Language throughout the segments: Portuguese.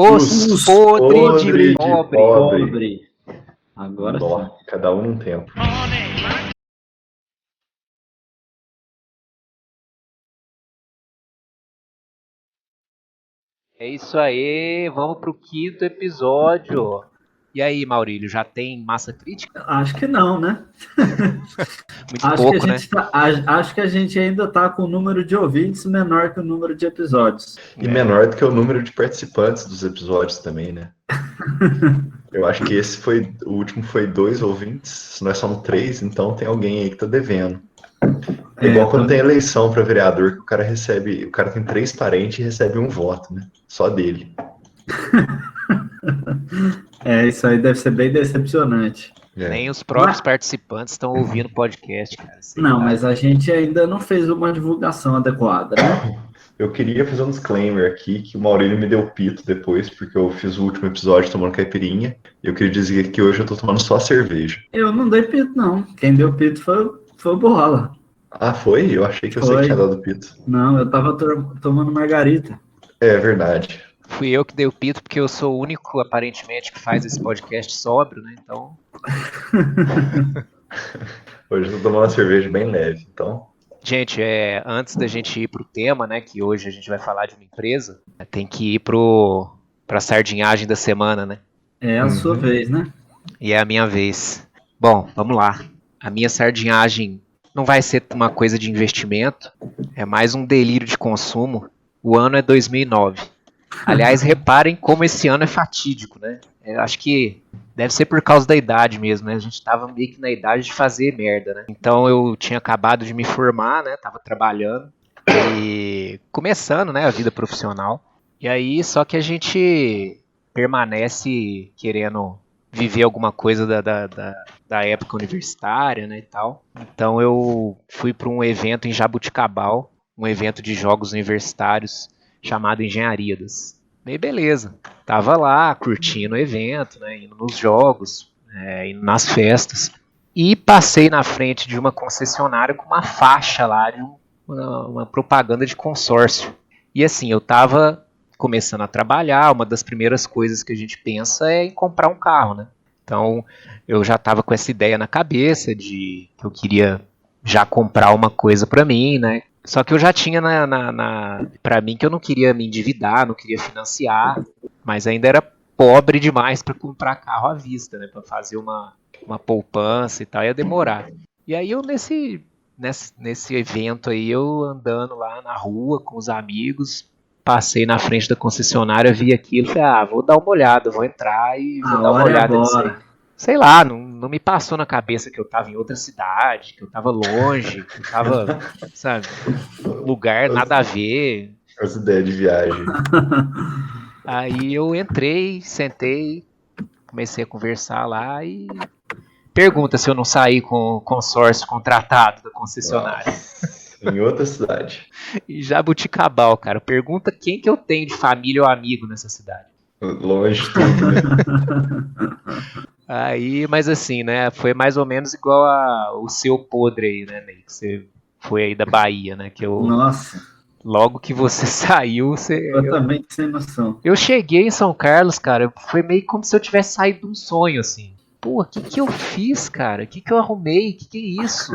Os podres de pobre. Pobre. Agora Nó, sim. cada um num tempo. É isso aí, vamos pro quinto episódio. E aí, Maurílio, já tem massa crítica? Acho que não, né? Muito Acho que a pouco, né? gente acho que a gente ainda está com o número de ouvintes menor que o número de episódios. E menor do que o número de participantes dos episódios também, né? Eu acho que o último foi 2 ouvintes, nós somos 3, então tem alguém aí que tá devendo. É igual quando tem eleição para vereador, que o cara tem 3 parentes e recebe um voto, né? Só dele. Isso aí deve ser bem decepcionante. É. Nem os próprios participantes estão ouvindo o podcast, cara. Sei Não, lá. mas a gente ainda não fez uma divulgação adequada, né? Eu queria fazer um disclaimer aqui, que o Maurílio me deu pito depois, porque eu fiz o último episódio tomando caipirinha. E eu queria dizer que hoje eu tô tomando só cerveja. Eu não dei pito, não. Quem deu pito foi o Bola. Ah, foi? Eu achei que você que tinha Foi. dado pito. Não, eu tava tomando margarita. É verdade. Fui eu que dei o pito, porque eu sou o único, aparentemente, que faz esse podcast sóbrio, né? Então, Hoje eu tô tomando uma cerveja bem leve, então. gente, antes da gente ir pro tema, né? Que hoje a gente vai falar de uma empresa, tem que ir pra sardinhagem da semana, né? É a sua vez, né? E é a minha vez. Bom, vamos lá. A minha sardinhagem não vai ser uma coisa de investimento, é mais um delírio de consumo. O ano é 2009. Aliás, reparem como esse ano é fatídico, né? Eu acho que deve ser por causa da idade mesmo, né? A gente tava meio que na idade de fazer merda, né? Então eu tinha acabado de me formar, né? Tava trabalhando e começando, né, a vida profissional. E aí, só que a gente permanece querendo viver alguma coisa da época universitária, né, e tal. Então eu fui para um evento em Jabuticabal, um evento de jogos universitários chamado Engenharias. E beleza, tava lá curtindo o evento, né, indo nos jogos, indo nas festas. E passei na frente de uma concessionária com uma faixa lá de uma propaganda de consórcio. E assim, eu tava começando a trabalhar, uma das primeiras coisas que a gente pensa é em comprar um carro, né? Então, eu já estava com essa ideia na cabeça de que eu queria já comprar uma coisa para mim, né? Só que eu já tinha para mim que eu não queria me endividar, não queria financiar, mas ainda era pobre demais para comprar carro à vista, né? Para fazer uma poupança e tal, ia demorar. E aí eu nesse evento aí, eu andando lá na rua com os amigos, passei na frente da concessionária, vi aquilo, falei, vou dar uma olhada, vou entrar e vou A dar uma hora é olhada nisso aí. agora. Sei lá, não me passou na cabeça que eu tava em outra cidade, que eu tava longe, que eu tava, sabe, lugar nada a ver. As ideias de viagem. Aí eu entrei, sentei, comecei a conversar lá e pergunta se eu não saí com o consórcio contratado da concessionária. Em outra cidade. E Jabuticabal, cara. Pergunta quem que eu tenho de família ou amigo nessa cidade. Longe de tudo, né? Aí, mas assim, né? Foi mais ou menos igual o seu podre aí, né, Ney? Que você foi aí da Bahia, né? Nossa, Logo que você saiu, totalmente sem noção. eu cheguei em São Carlos, cara. Foi meio como se eu tivesse saído de um sonho, assim. Pô, o que eu fiz, cara? O que eu arrumei? O que é isso?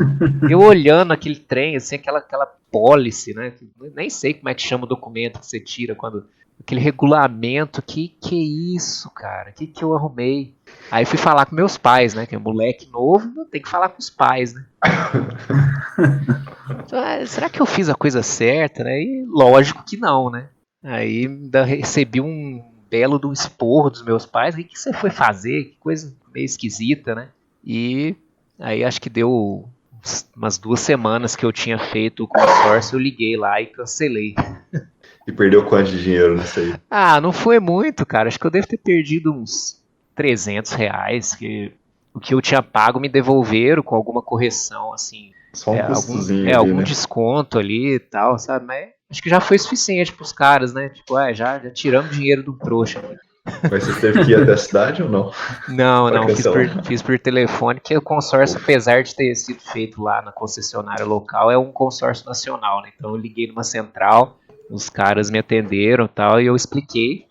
Eu olhando aquele trem, assim, aquela pólice, né? Nem sei como é que chama o documento que você tira quando. Aquele regulamento, que é isso, cara? O que eu arrumei? Aí fui falar com meus pais, né? Que é moleque novo, tem que falar com os pais, né? Será que eu fiz a coisa certa, né? E lógico que não, né? Aí ainda recebi um belo do esporro dos meus pais. O que você foi fazer? Que coisa meio esquisita, né? E aí acho que deu umas 2 semanas que eu tinha feito o consórcio, eu liguei lá e cancelei. E perdeu quanto de dinheiro nisso aí? Não foi muito, cara. Acho que eu devo ter perdido uns R$ 300, que o que eu tinha pago me devolveram com alguma correção, assim. Só um custozinho ali, algum né? desconto ali e tal, sabe? Mas acho que já foi suficiente pros caras, né? Tipo, já tiramos dinheiro do trouxa. Mas você teve que ir até a cidade ou não? Não, cancelar. fiz por telefone, que o consórcio, apesar de ter sido feito lá na concessionária local, é um consórcio nacional, né? Então eu liguei numa central, os caras me atenderam e tal, e eu expliquei.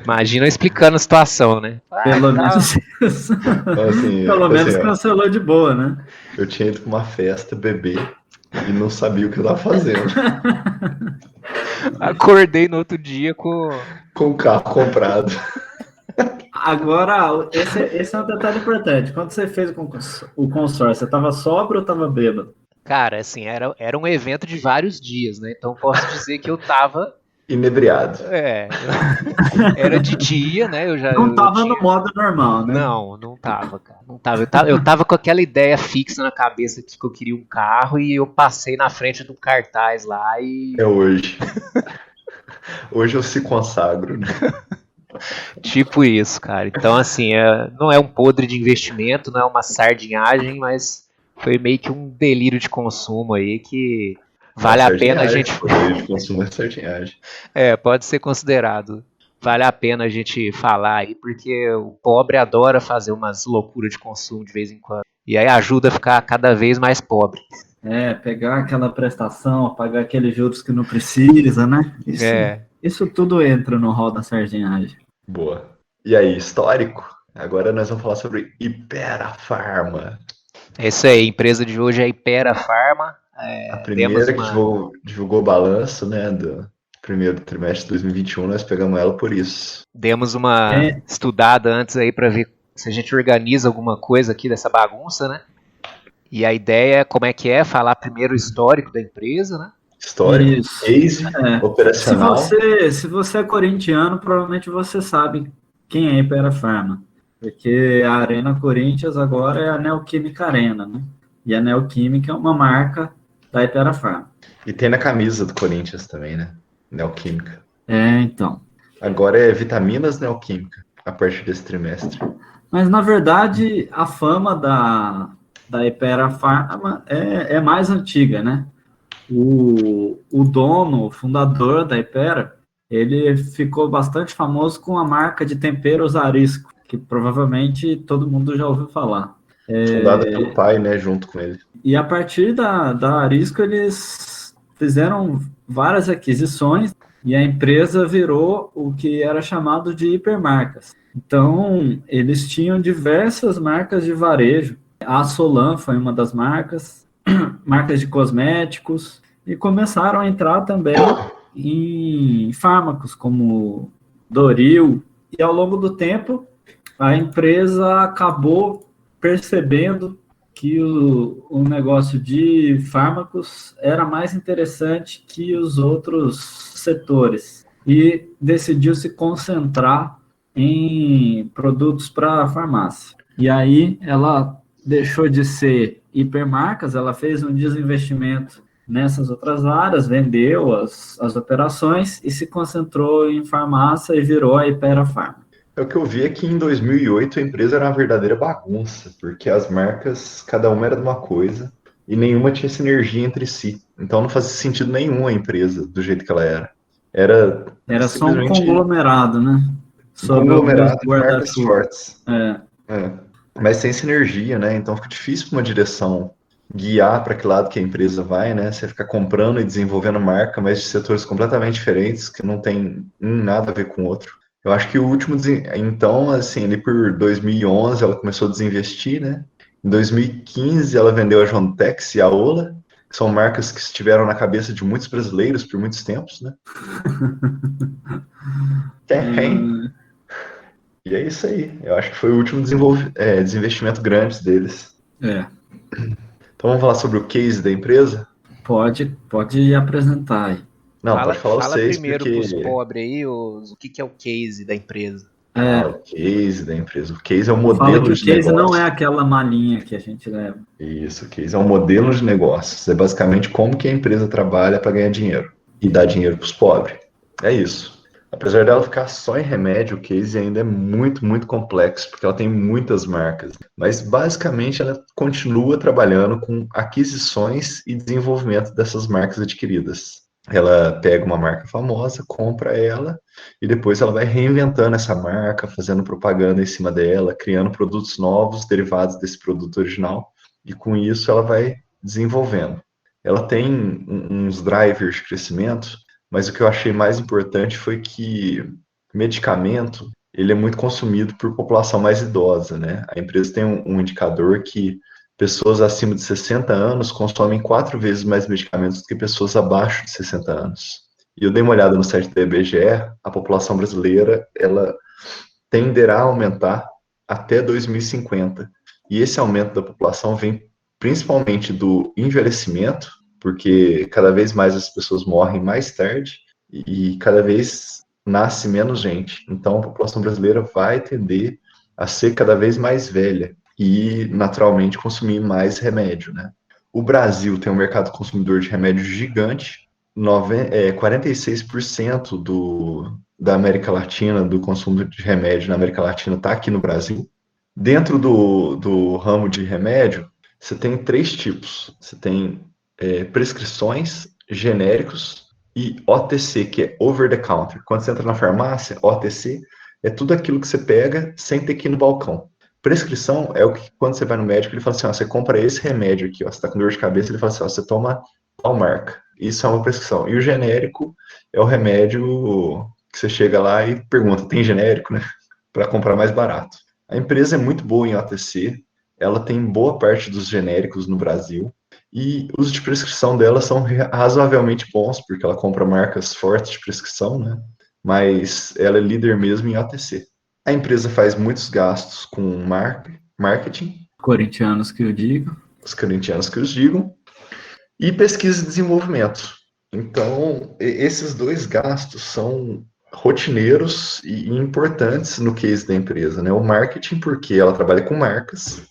Imagina eu explicando a situação, né? Pelo menos isso. Então, assim, Pelo menos assim, ó, cancelou de boa, né? eu tinha ido pra uma festa beber e não sabia o que eu tava fazendo. Acordei no outro dia com. Com o carro comprado. Agora, esse é um detalhe importante. Quando você fez o consórcio, você estava sóbrio ou estava bêbado? Cara, assim, era um evento de vários dias, né? Então posso dizer que eu tava. Inebriado. Era de dia, né? Não Eu estava no tinha. modo normal, né? Não tava, cara. Não tava. Eu tava com aquela ideia fixa na cabeça que eu queria um carro e eu passei na frente do cartaz lá É e. hoje. Hoje eu se consagro, né? Tipo isso, cara. Então, assim, não é um podre de investimento, não é uma sardinhagem, mas foi meio que um delírio de consumo aí que É vale a pena a sardinhagem. gente. Poder de consumo é sardinhagem. Pode ser considerado. Vale a pena a gente falar aí, porque o pobre adora fazer umas loucuras de consumo de vez em quando. E aí ajuda a ficar cada vez mais pobre. Pegar aquela prestação, pagar aqueles juros que não precisa, né? Isso tudo entra no rol da sardinhagem. Boa. E aí, histórico? Agora nós vamos falar sobre Hypera Pharma. É isso aí, a empresa de hoje é a Hypera Pharma. A primeira que divulgou o balanço, né, do primeiro trimestre de 2021, nós pegamos ela por isso. Demos uma estudada antes aí para ver se a gente organiza alguma coisa aqui dessa bagunça, né? E a ideia é como é que é, falar primeiro o histórico da empresa, né? Histórico, Isso. case, operacional. Se você é corintiano, provavelmente você sabe quem é a Hypera Pharma. Porque a Arena Corinthians agora é a Neoquímica Arena, né? E a Neoquímica é uma marca da Hypera Pharma. E tem na camisa do Corinthians também, né? Neoquímica. Então. Agora é Vitaminas Neoquímica, a partir desse trimestre. Mas, na verdade, a fama da Hypera Pharma é mais antiga, né? O dono, o fundador da Hypera, ele ficou bastante famoso com a marca de temperos Arisco, que provavelmente todo mundo já ouviu falar. Fundada pelo pai, né, junto com ele. E a partir da Arisco, eles fizeram várias aquisições e a empresa virou o que era chamado de hipermarcas. Então, eles tinham diversas marcas de varejo. A Solan foi uma das marcas de cosméticos, e começaram a entrar também em fármacos, como Doril, e ao longo do tempo, a empresa acabou percebendo que o negócio de fármacos era mais interessante que os outros setores, e decidiu se concentrar em produtos para farmácia. E aí ela deixou de ser hipermarcas, ela fez um desinvestimento nessas outras áreas, vendeu as operações e se concentrou em farmácia e virou a Hypera Pharma. O que eu vi é que em 2008 a empresa era uma verdadeira bagunça, porque as marcas, cada uma era de uma coisa e nenhuma tinha sinergia entre si. Então não fazia sentido nenhum a empresa do jeito que ela era. Era só um conglomerado, né? Um conglomerado de marcas fortes. Mas sem sinergia, né? Então fica difícil para uma direção guiar para que lado que a empresa vai, né? Você fica comprando e desenvolvendo marca, mas de setores completamente diferentes, que não tem nada a ver com o outro. Eu acho que o último, então, assim, ali por 2011 ela começou a desinvestir, né? Em 2015 ela vendeu a Jontex e a Ola, que são marcas que estiveram na cabeça de muitos brasileiros por muitos tempos, né? E é isso aí. Eu acho que foi o último desinvestimento grande deles. Então vamos falar sobre o case da empresa? Pode apresentar aí. Não, pode falar vocês, primeiro porque... pros pobres aí, o que é o case da empresa. O case da empresa. O case é um modelo Fala que de o case negócio. não é aquela malinha que a gente leva. Isso, o case é um modelo de negócios. É basicamente como que a empresa trabalha para ganhar dinheiro e dar dinheiro para os pobres. É isso. Apesar dela ficar só em remédio, o case ainda é muito, muito complexo, porque ela tem muitas marcas. Mas, basicamente, ela continua trabalhando com aquisições e desenvolvimento dessas marcas adquiridas. Ela pega uma marca famosa, compra ela, e depois ela vai reinventando essa marca, fazendo propaganda em cima dela, criando produtos novos derivados desse produto original, e com isso ela vai desenvolvendo. Ela tem uns drivers de crescimento, mas o que eu achei mais importante foi que medicamento, ele é muito consumido por população mais idosa, né? A empresa tem um indicador que pessoas acima de 60 anos consomem 4 vezes mais medicamentos do que pessoas abaixo de 60 anos. E eu dei uma olhada no site da IBGE, a população brasileira, ela tenderá a aumentar até 2050. E esse aumento da população vem principalmente do envelhecimento, porque cada vez mais as pessoas morrem mais tarde e cada vez nasce menos gente. Então a população brasileira vai tender a ser cada vez mais velha e naturalmente consumir mais remédio, né? O Brasil tem um mercado consumidor de remédio gigante, 46% da América Latina, do consumo de remédio na América Latina está aqui no Brasil. Dentro do ramo de remédio, você tem 3 tipos. Você tem prescrições, genéricos e OTC, que é over the counter. Quando você entra na farmácia, OTC é tudo aquilo que você pega sem ter que ir no balcão. Prescrição é o que, quando você vai no médico, ele fala assim, ó, você compra esse remédio aqui, ó, você está com dor de cabeça, ele fala assim, ó, você toma tal marca. Isso é uma prescrição. E o genérico é o remédio que você chega lá e pergunta, tem genérico, né? Para comprar mais barato. A empresa é muito boa em OTC, ela tem boa parte dos genéricos no Brasil, e os de prescrição dela são razoavelmente bons, porque ela compra marcas fortes de prescrição, né? Mas ela é líder mesmo em OTC. A empresa faz muitos gastos com marketing, Corintianos que eu digo. os corintianos que os digam, e pesquisa e desenvolvimento. Então, esses 2 gastos são rotineiros e importantes no case da empresa, né? O marketing, porque ela trabalha com marcas,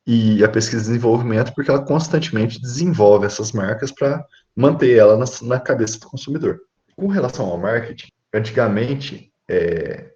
e a pesquisa e desenvolvimento, porque ela constantemente desenvolve essas marcas para manter ela na cabeça do consumidor. Com relação ao marketing, antigamente,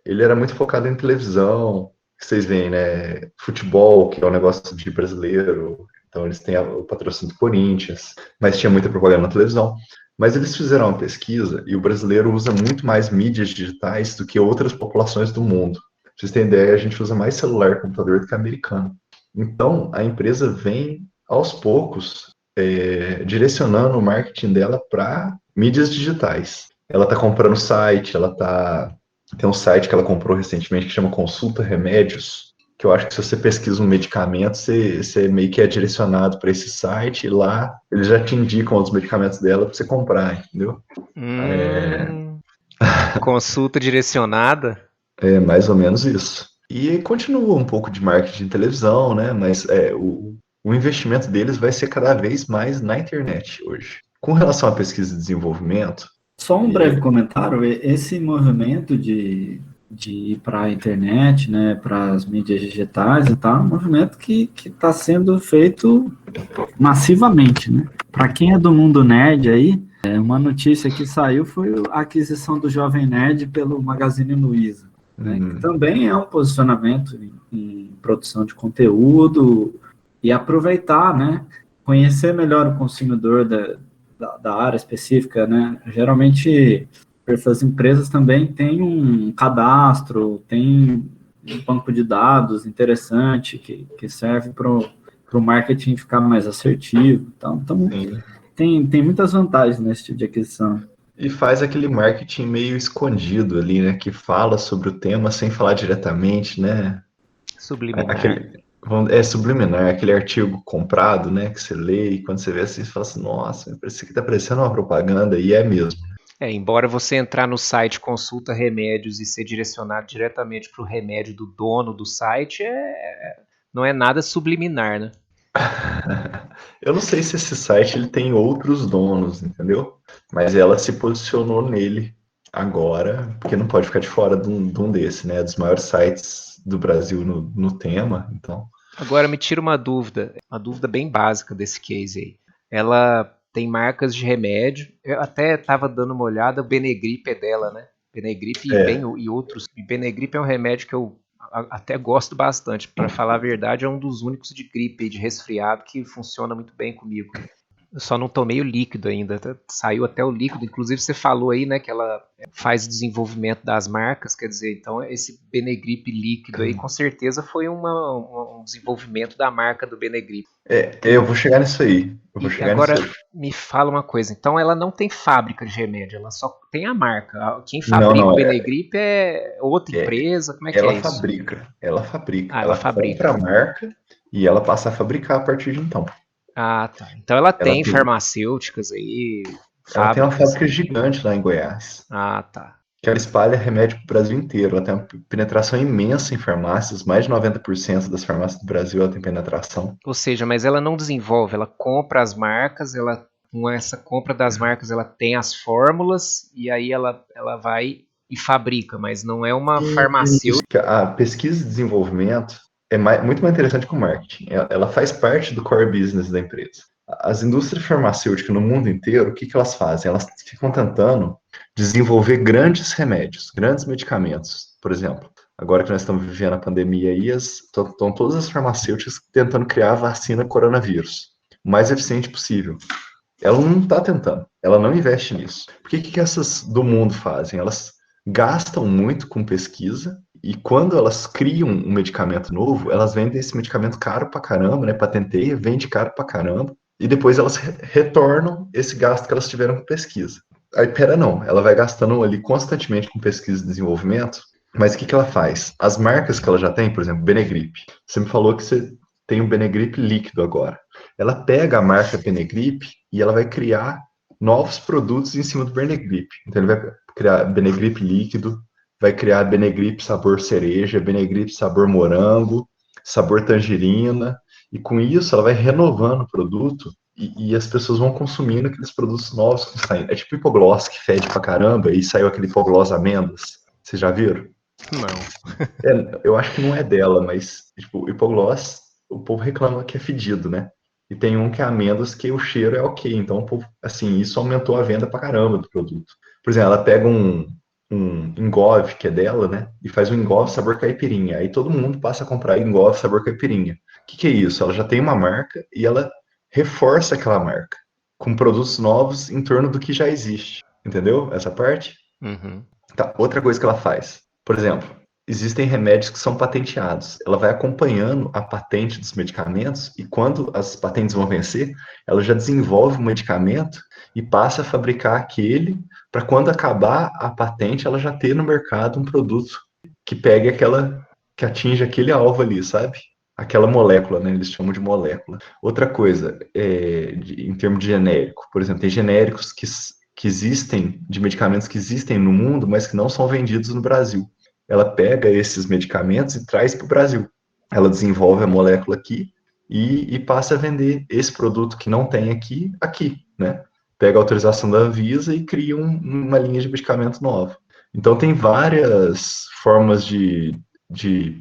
ele era muito focado em televisão, que vocês veem, né? Futebol, que é um negócio de brasileiro, então eles têm o patrocínio do Corinthians, mas tinha muita propaganda na televisão. Mas eles fizeram uma pesquisa e o brasileiro usa muito mais mídias digitais do que outras populações do mundo. Pra vocês terem ideia, a gente usa mais celular e computador do que americano. Então, a empresa vem, aos poucos, direcionando o marketing dela para mídias digitais. Ela está comprando site, tem um site que ela comprou recentemente que chama Consulta Remédios, que eu acho que se você pesquisa um medicamento, você meio que é direcionado para esse site e lá eles já te indicam os medicamentos dela para você comprar, entendeu? Consulta direcionada. É mais ou menos isso. E continua um pouco de marketing de televisão, né? Mas o investimento deles vai ser cada vez mais na internet hoje. Com relação à pesquisa e desenvolvimento, Só um breve e- comentário, esse movimento de ir para a internet, né, para as mídias digitais e tal, é um movimento que está sendo feito massivamente, né? Para quem é do mundo nerd aí, uma notícia que saiu foi a aquisição do Jovem Nerd pelo Magazine Luiza, né, que também é um posicionamento em produção de conteúdo e aproveitar, né, conhecer melhor o consumidor da área específica, né? Geralmente, essas empresas também têm um cadastro, tem um banco de dados interessante que serve para o marketing ficar mais assertivo. Então sim, tem muitas vantagens nesse tipo de aquisição. e faz aquele marketing meio escondido ali, né? Que fala sobre o tema sem falar diretamente, né? Subliminar. É subliminar, aquele artigo comprado, né? Que você lê e quando você vê assim, você fala assim, nossa, isso aqui tá parecendo uma propaganda, e é mesmo. Embora você entrar no site Consulta Remédios e ser direcionado diretamente para o remédio do dono do site, não é nada subliminar, né? Eu não sei se esse site ele tem outros donos, entendeu? Mas ela se posicionou nele agora, porque não pode ficar de fora de um desse, né? Dos maiores sites do Brasil no tema, então. Agora me tira uma dúvida bem básica desse case aí. Ela tem marcas de remédio, eu até estava dando uma olhada, o Benegrip é dela, né? Benegrip É, e outros. E Benegrip é um remédio que eu até gosto bastante, para falar a verdade, é um dos únicos de gripe, de resfriado, que funciona muito bem comigo. Eu só não tomei o líquido ainda. Saiu até o líquido. Inclusive você falou aí, né, que ela faz o desenvolvimento das marcas. Quer dizer, então esse Benegrip líquido aí com certeza foi um desenvolvimento da marca do Benegrip. Eu vou chegar nisso aí. E agora me fala uma coisa. Então ela não tem fábrica de remédio, ela só tem a marca. Quem fabrica o Benegrip é outra empresa? Como é que é isso? Ela fabrica. Ela fabrica. Compra a marca e ela passa a fabricar a partir de então. Ah, tá. Então ela tem farmacêuticas aí, ela tem uma fábrica gigante lá em Goiás. Ah, tá. Que ela espalha remédio para o Brasil inteiro. Ela tem uma penetração imensa em farmácias. Mais de 90% das farmácias do Brasil ela tem penetração. Ou seja, mas ela não desenvolve, ela compra as marcas, com essa compra das marcas ela tem as fórmulas e aí ela vai e fabrica, mas não é uma farmacêutica. A pesquisa e desenvolvimento é muito mais interessante que o marketing. Ela faz parte do core business da empresa. As indústrias farmacêuticas no mundo inteiro, o que elas fazem? Elas ficam tentando desenvolver grandes remédios, grandes medicamentos. Por exemplo, agora que nós estamos vivendo a pandemia aí, estão todas as farmacêuticas tentando criar a vacina coronavírus, o mais eficiente possível. Ela não está tentando, ela não investe nisso. Por que essas do mundo fazem? Elas gastam muito com pesquisa e quando elas criam um medicamento novo, elas vendem esse medicamento caro pra caramba, né? Patenteia, vende caro pra caramba e depois elas retornam esse gasto que elas tiveram com pesquisa. A Hypera não, ela vai gastando ali constantemente com pesquisa e desenvolvimento, mas o que ela faz? As marcas que ela já tem, por exemplo, Benegrip, você me falou que você tem o Benegrip líquido agora. Ela pega a marca Benegrip e ela vai criar novos produtos em cima do Benegrip. Então ele vai criar Benegrip líquido, vai criar Benegrip sabor cereja, Benegrip sabor morango, sabor tangerina, e com isso ela vai renovando o produto e as pessoas vão consumindo aqueles produtos novos que saem. É tipo hipogloss que fede pra caramba e saiu aquele hipogloss amêndoas. Vocês já viram? Não. Eu acho que não é dela, mas tipo, hipogloss, o povo reclama que é fedido, né? E tem um que é amêndoas que o cheiro é ok. Então, o povo, assim, isso aumentou a venda pra caramba do produto. Por exemplo, ela pega um Engove, que é dela, né? E faz um Engove sabor caipirinha. Aí todo mundo passa a comprar Engove sabor caipirinha. O que é isso? Ela já tem uma marca e ela reforça aquela marca com produtos novos em torno do que já existe. Entendeu? Essa parte? Uhum. Tá. Outra coisa que ela faz. Por exemplo, existem remédios que são patenteados. Ela vai acompanhando a patente dos medicamentos e quando as patentes vão vencer, ela já desenvolve o medicamento e passa a fabricar aquele para quando acabar a patente, ela já ter no mercado um produto que pegue que atinge aquele alvo ali, sabe? Aquela molécula, né? Eles chamam de molécula. Outra coisa, em termos de genérico, por exemplo, tem genéricos que existem, de medicamentos que existem no mundo, mas que não são vendidos no Brasil. Ela pega esses medicamentos e traz para o Brasil. Ela desenvolve a molécula aqui e passa a vender esse produto que não tem aqui, né? Pega a autorização da Anvisa e cria uma linha de medicamento nova. Então tem várias formas de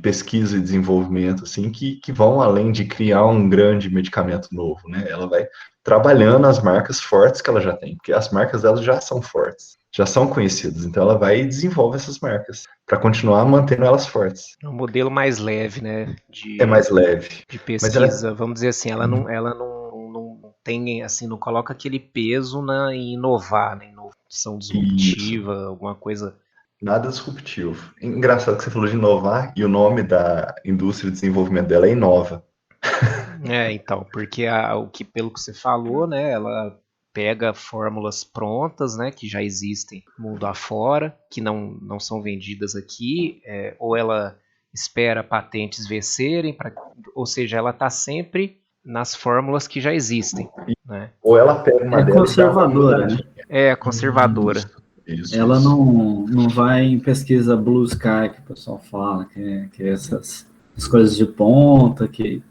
pesquisa e desenvolvimento assim, que vão além de criar um grande medicamento novo, né? Ela vai trabalhando as marcas fortes que ela já tem, porque as marcas dela já são fortes, já são conhecidas, então ela vai e desenvolve essas marcas para continuar mantendo elas fortes. É um modelo mais leve, né? É mais leve. De pesquisa, vamos dizer assim, ela não tem, assim, não coloca aquele peso em inovar, né? Inovação disruptiva, alguma coisa. Nada disruptivo. Engraçado que você falou de inovar e o nome da indústria de desenvolvimento dela é Inova. Então, porque pelo que você falou, né, ela pega fórmulas prontas, né, que já existem mundo afora, que não são vendidas aqui, ou ela espera patentes vencerem, ou seja, ela está sempre nas fórmulas que já existem, né? Ou ela pega uma conservadora, né? É conservadora. Isso. Ela não vai em pesquisa Blue Sky, que o pessoal fala, que é essas coisas de ponta, que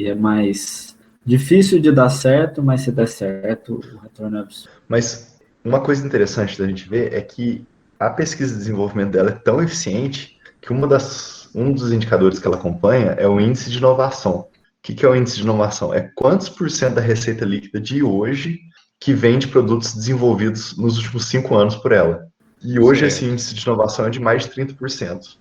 é mais difícil de dar certo, mas se der certo, o retorno é absurdo. Mas uma coisa interessante da gente ver é que a pesquisa e desenvolvimento dela é tão eficiente que um dos indicadores que ela acompanha é o índice de inovação. O que é o índice de inovação? É quantos % da receita líquida de hoje que vem de produtos desenvolvidos nos últimos 5 anos por ela. E hoje esse índice de inovação é de mais de 30%.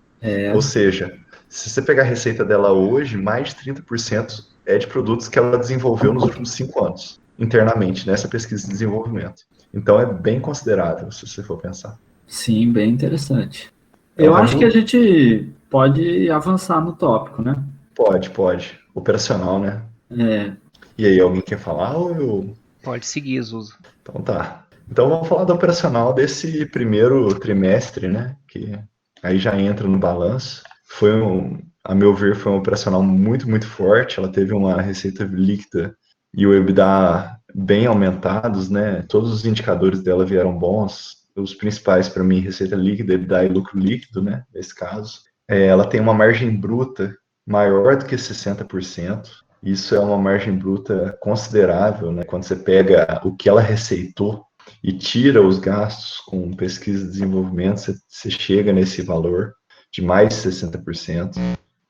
Ou seja, se você pegar a receita dela hoje, mais de 30% é de produtos que ela desenvolveu nos últimos 5 anos. internamente nessa pesquisa de desenvolvimento. Então é bem considerável, se você for pensar. Sim, bem interessante. Ela Eu vai acho que a gente pode avançar no tópico, né? Pode. Operacional, né? É, E aí, alguém quer falar ou eu... Pode seguir, Zuzo. Então tá. Então vamos falar do operacional desse primeiro trimestre, né? Que aí já entra no balanço. A meu ver, foi um operacional muito, muito forte. Ela teve uma receita líquida e o EBITDA bem aumentados, né? Todos os indicadores dela vieram bons. Os principais para mim, receita líquida, EBITDA e lucro líquido, né? Nesse caso. Ela tem uma margem bruta maior do que 60%. Isso é uma margem bruta considerável, né? Quando você pega o que ela receitou e tira os gastos com pesquisa e desenvolvimento, você chega nesse valor de mais de 60%.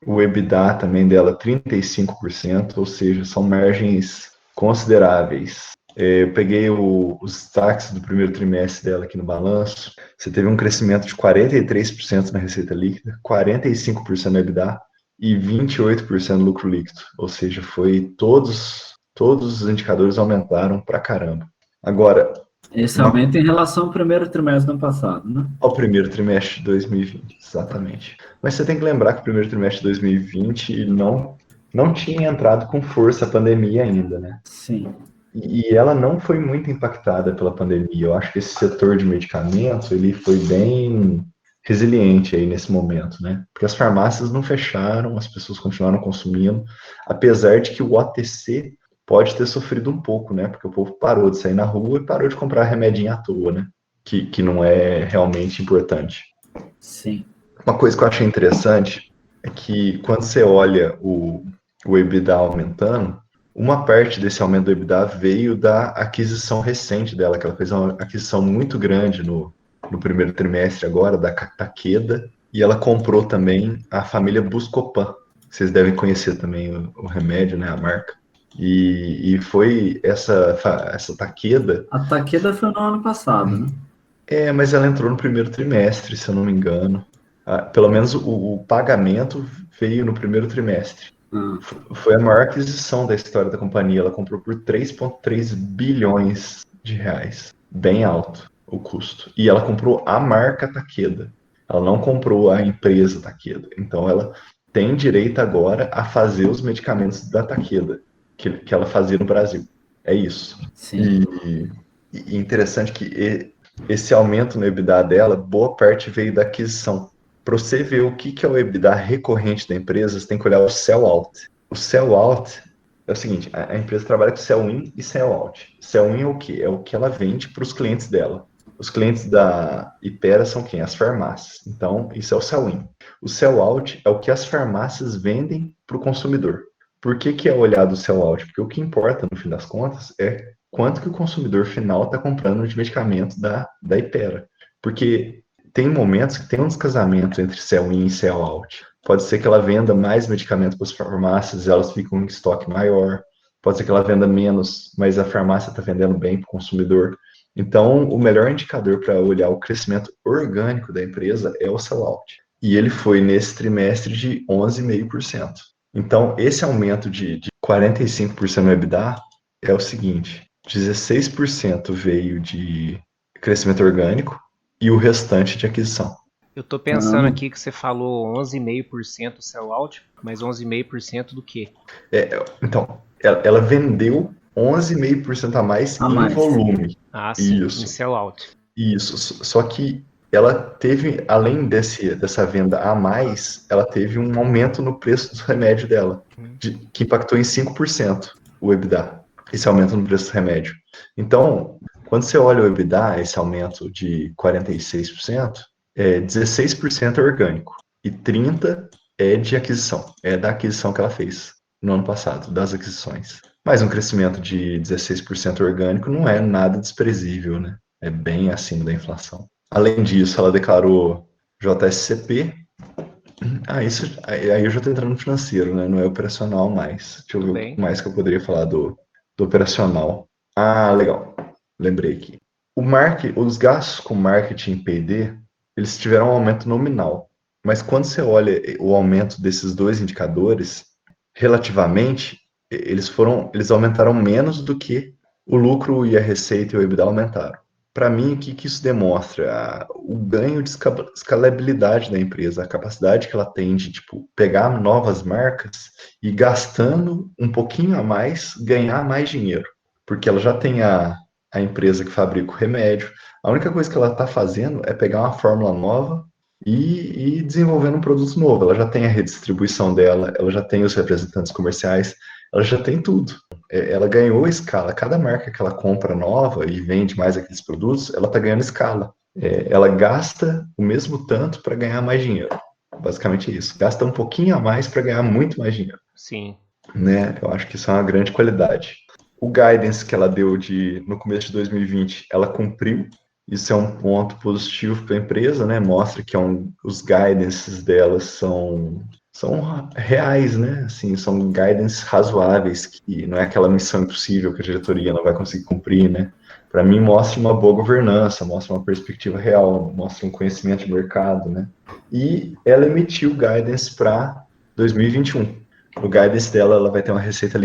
O EBITDA também dela, 35%, ou seja, são margens consideráveis. Eu peguei os destaques do primeiro trimestre dela aqui no balanço. Você teve um crescimento de 43% na receita líquida, 45% no EBITDA e 28% no lucro líquido. Ou seja, foi todos os indicadores aumentaram pra caramba. Agora, esse aumento em relação ao primeiro trimestre do ano passado, né? ao primeiro trimestre de 2020, exatamente. Mas você tem que lembrar que o primeiro trimestre de 2020 não tinha entrado com força a pandemia ainda, né? Sim. E ela não foi muito impactada pela pandemia. Eu acho que esse setor de medicamentos, ele foi bem resiliente aí nesse momento, né? Porque as farmácias não fecharam, as pessoas continuaram consumindo, apesar de que o OTC pode ter sofrido um pouco, né? Porque o povo parou de sair na rua e parou de comprar remedinho à toa, né? Que não é realmente importante. Sim. Uma coisa que eu achei interessante é que quando você olha o EBITDA aumentando, uma parte desse aumento do EBITDA veio da aquisição recente dela, que ela fez uma aquisição muito grande no primeiro trimestre agora, da Takeda, e ela comprou também a família Buscopan. Vocês devem conhecer também o remédio, né, a marca. E foi essa Takeda. A Takeda foi no ano passado, né? Mas ela entrou no primeiro trimestre, se eu não me engano. Pelo menos o pagamento veio no primeiro trimestre. Foi a maior aquisição da história da companhia. Ela comprou por 3,3 bilhões de reais. Bem alto o custo. E ela comprou a marca Takeda. Ela não comprou a empresa Takeda. Então ela tem direito agora a fazer os medicamentos da Takeda, que ela fazia no Brasil. É isso. Sim. E interessante que esse aumento no EBITDA dela, boa parte veio da aquisição. Para você ver o que é o EBITDA recorrente da empresa, você tem que olhar o sell-out. O sell-out é o seguinte, a empresa trabalha com sell-in e sell-out. Sell-in é o quê? É o que ela vende para os clientes dela. Os clientes da Hypera são quem? As farmácias. Então, isso é o sell-in. O sell-out é o que as farmácias vendem para o consumidor. Por que é olhado o sell-out? Porque o que importa, no fim das contas, é quanto que o consumidor final está comprando de medicamento da Hypera. Porque tem momentos que tem um descasamento entre sell-in e sell-out. Pode ser que ela venda mais medicamento para as farmácias e elas ficam em estoque maior. Pode ser que ela venda menos, mas a farmácia está vendendo bem para o consumidor. Então, o melhor indicador para olhar o crescimento orgânico da empresa é o sell-out. E ele foi nesse trimestre de 11,5%. Então, esse aumento de 45% no EBITDA é o seguinte: 16% veio de crescimento orgânico e o restante de aquisição. Eu tô pensando aqui que você falou 11,5% sell-out, mas 11,5% do quê? Então, ela vendeu 11,5% a mais em volume. Ah, sim, Isso. em sell-out. Isso. Só que ela teve, além dessa venda a mais, ela teve um aumento no preço do remédio dela, que impactou em 5% o EBITDA, esse aumento no preço do remédio. Então, quando você olha o EBITDA, esse aumento de 46%, 16% é orgânico e 30% é de aquisição, é da aquisição que ela fez no ano passado, das aquisições. Mas um crescimento de 16% orgânico não é nada desprezível, né? É bem acima da inflação. Além disso, ela declarou JSCP. Aí eu já estou entrando no financeiro, né? Não é operacional mais. Deixa eu ver o mais que eu poderia falar do operacional. Legal. Lembrei aqui. Os gastos com marketing e P&D, eles tiveram um aumento nominal. Mas quando você olha o aumento desses dois indicadores, relativamente, eles aumentaram menos do que o lucro e a receita e o EBITDA aumentaram. Para mim, o que isso demonstra? O ganho de escalabilidade da empresa, a capacidade que ela tem de tipo, pegar novas marcas e gastando um pouquinho a mais, ganhar mais dinheiro. Porque ela já tem a empresa que fabrica o remédio. A única coisa que ela está fazendo é pegar uma fórmula nova e desenvolvendo um produto novo. Ela já tem a redistribuição dela, ela já tem os representantes comerciais, ela já tem tudo. Ela ganhou escala. Cada marca que ela compra nova e vende mais aqueles produtos, ela está ganhando escala. Ela gasta o mesmo tanto para ganhar mais dinheiro. Basicamente isso. Gasta um pouquinho a mais para ganhar muito mais dinheiro. Sim. Né? Eu acho que isso é uma grande qualidade. O guidance que ela deu no começo de 2020, ela cumpriu. Isso é um ponto positivo para a empresa, né? Mostra que os guidances delas são reais, né? Assim, são guidance razoáveis, que não é aquela missão impossível que a diretoria não vai conseguir cumprir, né? Para mim, mostra uma boa governança, mostra uma perspectiva real, mostra um conhecimento de mercado, né? E ela emitiu guidance para 2021. No guidance dela, ela vai ter uma receita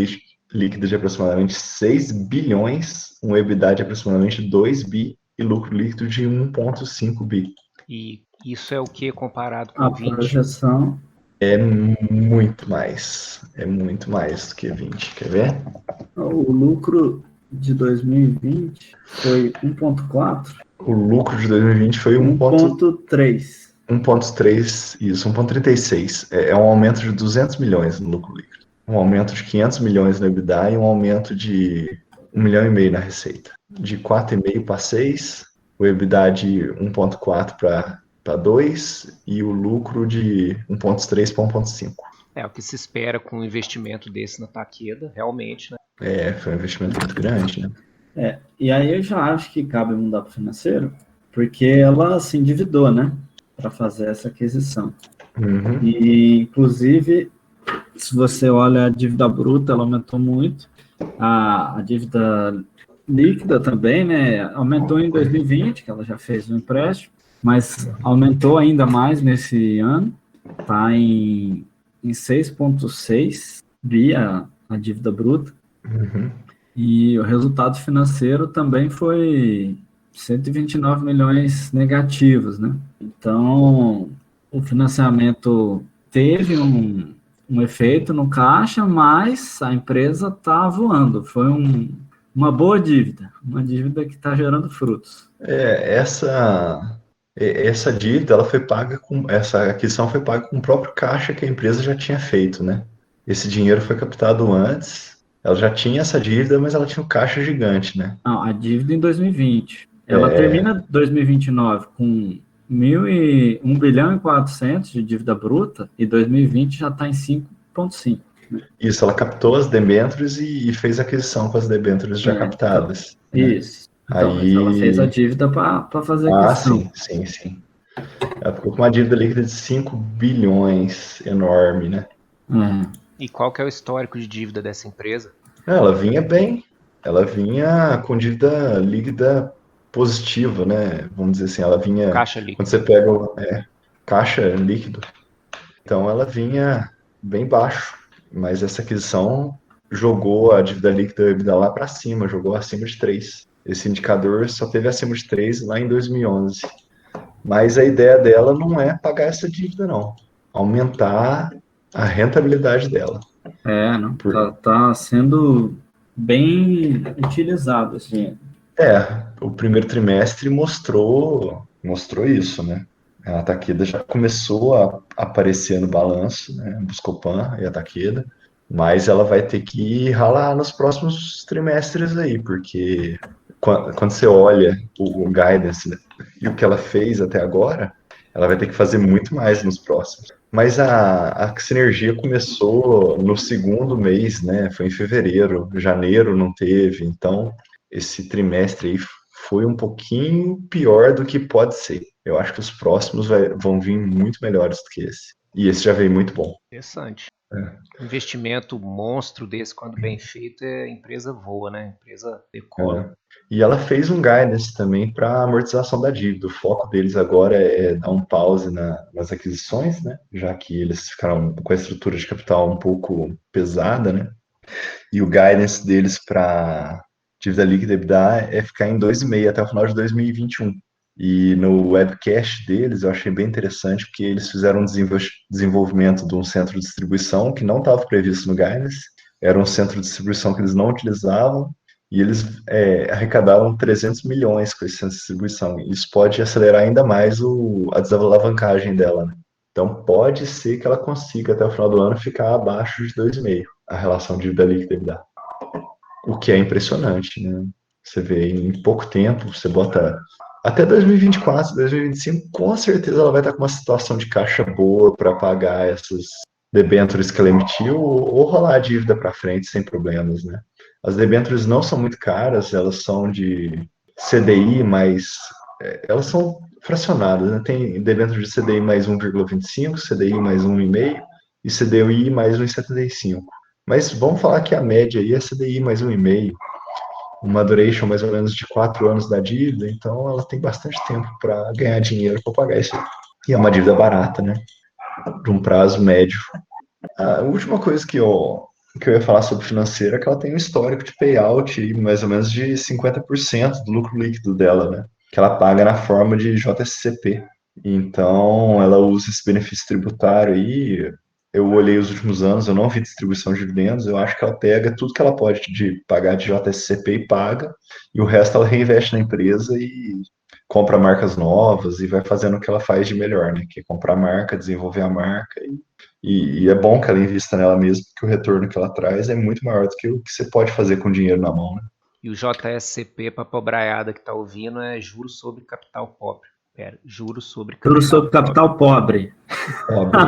líquida de aproximadamente 6 bilhões, um EBITDA de aproximadamente 2 bi e lucro líquido de 1,5 bi. E isso é o que comparado com A 20? projeção É muito mais do que 20, quer ver? O lucro de 2020 foi 1,4? O lucro de 2020 foi 1,3. 1,3, isso, 1,36. É um aumento de 200 milhões no lucro líquido. Um aumento de 500 milhões no EBITDA e um aumento de 1,5 milhão na receita. De 4,5 para 6, o EBITDA de 1,4 para 2 e o lucro de 1,3 para 1,5. É o que se espera com um investimento desse na Takeda, realmente, né? Foi um investimento muito grande, né? E aí eu já acho que cabe mudar para o financeiro, porque ela se endividou, né, para fazer essa aquisição. Uhum. E, inclusive, se você olha a dívida bruta, ela aumentou muito, a dívida líquida também, né, aumentou em 2020, que ela já fez um empréstimo, mas aumentou ainda mais nesse ano, está em 6,6 bi a dívida bruta. Uhum. E o resultado financeiro também foi 129 milhões negativos, né? Então, o financiamento teve um efeito no caixa, mas a empresa está voando. Foi uma boa dívida, uma dívida que está gerando frutos. Essa dívida, essa aquisição foi paga com o próprio caixa que a empresa já tinha feito, né? Esse dinheiro foi captado antes, ela já tinha essa dívida, mas ela tinha um caixa gigante, né? Não, a dívida em 2020. Ela termina 2029 com 1 bilhão e 400 de dívida bruta e 2020 já está em 5,5. Isso, ela captou as debêntures e fez a aquisição com as debêntures já captadas. Então, né? Isso. Então, mas ela fez a dívida para fazer a aquisição. Sim. Ela ficou com uma dívida líquida de 5 bilhões, enorme, né? E qual que é o histórico de dívida dessa empresa? Ela vinha bem, ela vinha com dívida líquida positiva, né? Vamos dizer assim, ela vinha... Caixa líquido. Quando você pega caixa líquido, então ela vinha bem baixo, mas essa aquisição jogou a dívida líquida e o EBITDA lá para cima, jogou acima de 3. Esse indicador só teve acima de 3 lá em 2011. Mas a ideia dela não é pagar essa dívida, não. Aumentar a rentabilidade dela. Não. Tá sendo bem utilizado, assim. O primeiro trimestre mostrou isso, né? A Takeda já começou a aparecer no balanço, né? Buscopan e a Takeda, mas ela vai ter que ralar nos próximos trimestres aí, porque quando você olha o guidance, né, e o que ela fez até agora, ela vai ter que fazer muito mais nos próximos. Mas a sinergia começou no segundo mês, né? Foi em fevereiro, janeiro não teve, então esse trimestre aí foi um pouquinho pior do que pode ser. Eu acho que os próximos vão vir muito melhores do que esse. E esse já veio muito bom. Interessante. Investimento monstro desse, quando bem feito, a empresa voa, né? A empresa decola. E ela fez um guidance também para amortização da dívida. O foco deles agora é dar um pause nas aquisições, né? Já que eles ficaram com a estrutura de capital um pouco pesada, né? E o guidance deles para dívida líquida EBITDA é ficar em 2,5 até o final de 2021. E no webcast deles eu achei bem interessante porque eles fizeram um desenvolvimento de um centro de distribuição que não estava previsto no guidance, era um centro de distribuição que eles não utilizavam e eles arrecadaram 300 milhões com esse centro de distribuição. Isso pode acelerar ainda mais a desalavancagem dela, né? Então pode ser que ela consiga até o final do ano ficar abaixo de 2,5, a relação dívida líquida EBITDA. O que é impressionante, né? Você vê em pouco tempo, você bota até 2024, 2025, com certeza ela vai estar com uma situação de caixa boa para pagar essas debêntures que ela emitiu ou rolar a dívida para frente sem problemas, né? As debêntures não são muito caras, elas são de CDI, mas elas são fracionadas, né? Tem debêntures de CDI mais 1,25, CDI mais 1,5 e CDI mais 1,75. Mas vamos falar que a média aí é CDI mais 1,5, uma duration mais ou menos de 4 anos da dívida, então ela tem bastante tempo para ganhar dinheiro para pagar isso. E é uma dívida barata, né? De um prazo médio. A última coisa que eu ia falar sobre financeira é que ela tem um histórico de payout aí, mais ou menos de 50% do lucro líquido dela, né? Que ela paga na forma de JSCP. Então, ela usa esse benefício tributário aí. Eu olhei os últimos anos, eu não vi distribuição de dividendos. Eu acho que ela pega tudo que ela pode de pagar de JSCP e paga, e o resto ela reinveste na empresa e compra marcas novas e vai fazendo o que ela faz de melhor, né? Que é comprar marca, desenvolver a marca. E é bom que ela invista nela mesmo, porque o retorno que ela traz é muito maior do que o que você pode fazer com dinheiro na mão, né? E o JSCP para a pobraiada que está ouvindo é juros sobre capital pobre. Pera, juros sobre Juros capital sobre capital pobre. Pobre.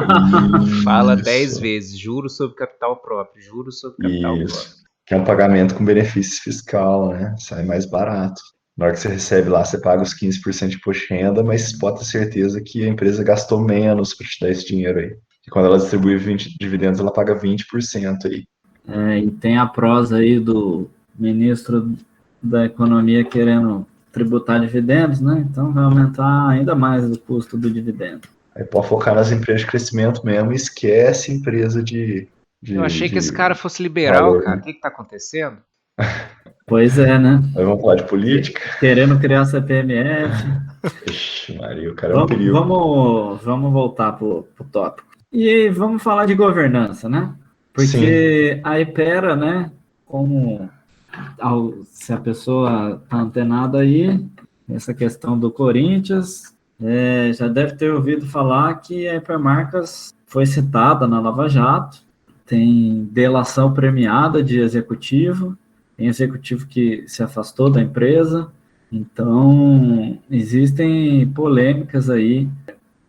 Fala 10 Isso. vezes, juros sobre capital próprio, juros sobre capital próprio. Isso. Que é um pagamento com benefício fiscal, né? Sai mais barato. Na hora que você recebe lá, você paga os 15% de imposto de renda, mas pode ter certeza que a empresa gastou menos para te dar esse dinheiro aí. E quando ela distribui 20 dividendos, ela paga 20% aí. E tem a prosa aí do ministro da Economia querendo tributar dividendos, né? Então vai aumentar ainda mais o custo do dividendo. Aí pode focar nas empresas de crescimento mesmo e esquece empresa Eu achei que esse de cara fosse liberal, valor, cara. O né? que está acontecendo? Pois é, né? Aí vamos falar de política? Querendo criar CPMF. Ixi, Maria, o cara é um Vamos, perigo. vamos voltar para o tópico. E vamos falar de governança, né? Sim, Porque a Ipera, né? Como se a pessoa está antenada aí, essa questão do Corinthians, já deve ter ouvido falar que a Hipermarcas foi citada na Lava Jato, tem delação premiada de executivo, tem executivo que se afastou da empresa, então existem polêmicas aí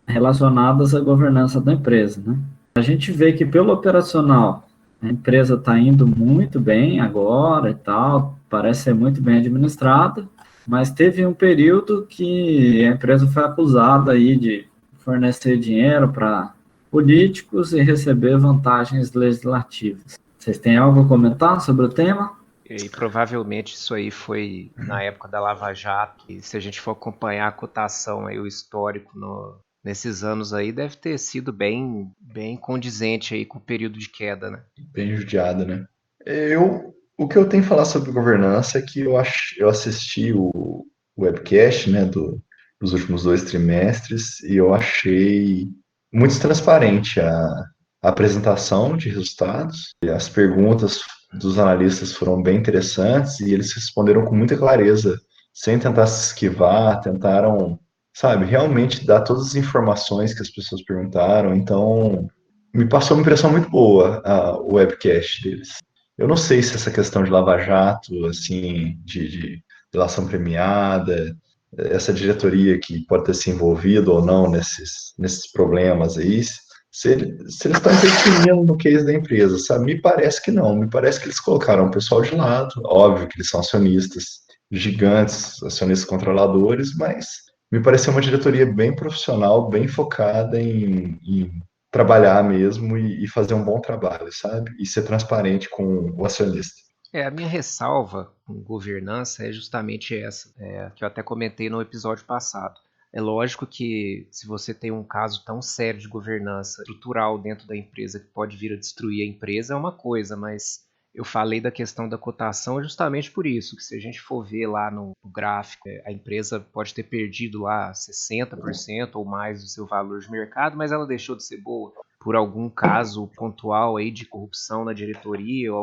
relacionadas à governança da empresa, né? A gente vê que pelo operacional a empresa está indo muito bem agora e tal, parece ser muito bem administrada, mas teve um período que a empresa foi acusada aí de fornecer dinheiro para políticos e receber vantagens legislativas. Vocês têm algo a comentar sobre o tema? E provavelmente isso aí foi na época da Lava Jato. E se a gente for acompanhar a cotação aí, o histórico nesses anos aí, deve ter sido bem condizente aí com o período de queda, né? bem judiada, né? O que eu tenho a falar sobre governança é que eu assisti o webcast, né, dos últimos 2 trimestres e eu achei muito transparente a apresentação de resultados. E as perguntas dos analistas foram bem interessantes e eles responderam com muita clareza, sem tentar se esquivar, tentaram, sabe, realmente dar todas as informações que as pessoas perguntaram. Então, me passou uma impressão muito boa o webcast deles. Eu não sei se essa questão de lava-jato, assim, de delação premiada, essa diretoria que pode ter se envolvido ou não nesses problemas aí, se eles estão interferindo no case da empresa, sabe? Me parece que não, me parece que eles colocaram o pessoal de lado, óbvio que eles são acionistas gigantes, acionistas controladores, mas me pareceu uma diretoria bem profissional, bem focada em trabalhar mesmo e fazer um bom trabalho, sabe? E ser transparente com o acionista. A minha ressalva com governança é justamente essa, que eu até comentei no episódio passado. É lógico que se você tem um caso tão sério de governança estrutural dentro da empresa que pode vir a destruir a empresa é uma coisa, mas eu falei da questão da cotação justamente por isso, que se a gente for ver lá no gráfico, a empresa pode ter perdido lá 60% ou mais do seu valor de mercado, mas ela deixou de ser boa por algum caso pontual aí de corrupção na diretoria ou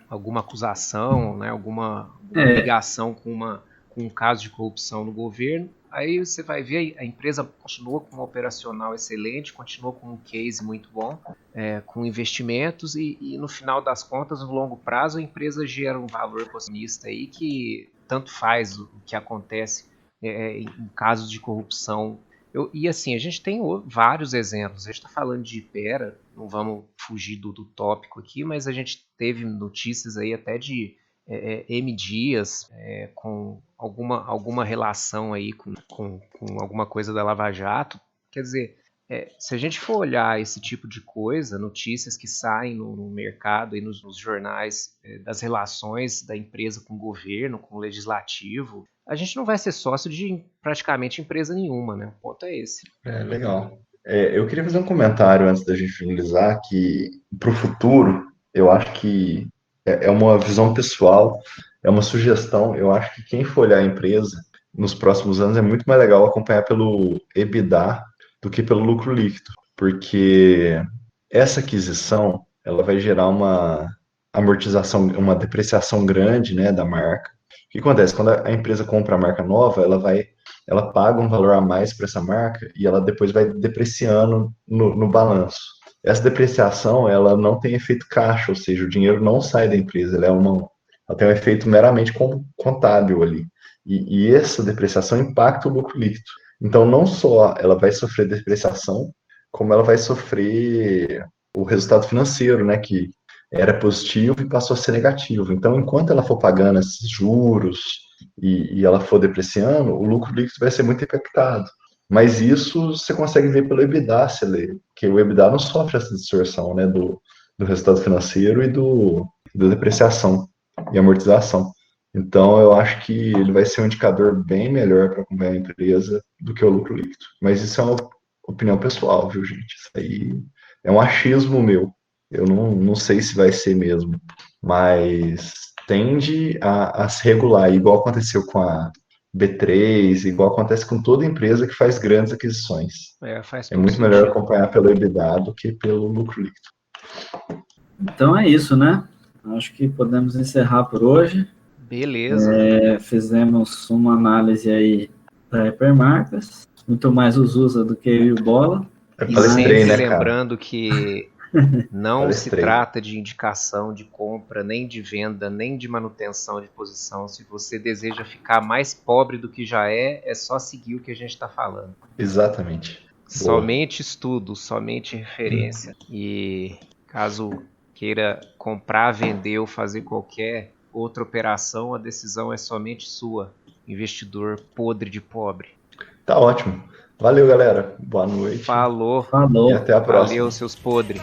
alguma acusação, né, alguma ligação com um caso de corrupção no governo. Aí você vai ver, a empresa continua com um operacional excelente, continua com um case muito bom, com investimentos e no final das contas, no longo prazo, a empresa gera um valor acionista aí que tanto faz o que acontece em casos de corrupção. E assim, a gente tem vários exemplos. A gente está falando de Hypera, não vamos fugir do tópico aqui, mas a gente teve notícias aí até de M. Dias com alguma relação aí com alguma coisa da Lava Jato. Quer dizer, se a gente for olhar esse tipo de coisa, notícias que saem no mercado e nos jornais das relações da empresa com o governo, com o legislativo, a gente não vai ser sócio de praticamente empresa nenhuma, né? O ponto é esse. Legal. Eu queria fazer um comentário antes da gente finalizar, que para o futuro, eu acho que é uma visão pessoal, é uma sugestão. Eu acho que quem for olhar a empresa nos próximos anos é muito mais legal acompanhar pelo EBITDA do que pelo lucro líquido, porque essa aquisição ela vai gerar uma amortização, uma depreciação grande, né, da marca. O que acontece? Quando a empresa compra a marca nova, ela paga um valor a mais para essa marca e ela depois vai depreciando no balanço. Essa depreciação, ela não tem efeito caixa, ou seja, o dinheiro não sai da empresa, ela tem um efeito meramente contábil ali. E essa depreciação impacta o lucro líquido. Então, não só ela vai sofrer depreciação, como ela vai sofrer o resultado financeiro, né, que era positivo e passou a ser negativo. Então, enquanto ela for pagando esses juros e ela for depreciando, o lucro líquido vai ser muito impactado. Mas isso você consegue ver pelo EBITDA, que o EBITDA não sofre essa distorção, né, do resultado financeiro e da depreciação e amortização. Então, eu acho que ele vai ser um indicador bem melhor para acompanhar a empresa do que o lucro líquido. Mas isso é uma opinião pessoal, viu, gente? Isso aí é um achismo meu. Eu não sei se vai ser mesmo, mas tende a se regular, igual aconteceu com a B3, igual acontece com toda empresa que faz grandes aquisições. Faz É todo muito melhor sentido. acompanhar pelo EBITDA do que pelo lucro líquido. Então é isso, né? Acho que podemos encerrar por hoje. Beleza. Fizemos uma análise aí da Hipermarcas, muito mais os USA do que eu e o Bola. Eu E palestrei, sempre né, cara? lembrando que não se Palestrei. trata de indicação de compra, nem de venda, nem de manutenção de posição. Se você deseja ficar mais pobre do que já é só seguir o que a gente está falando. Exatamente. Somente estudo, somente referência. E caso queira comprar, vender ou fazer qualquer outra operação, a decisão é somente sua, investidor podre de pobre. Tá ótimo. Valeu, galera. Boa noite. Falou. E até a próxima. Valeu, seus podres.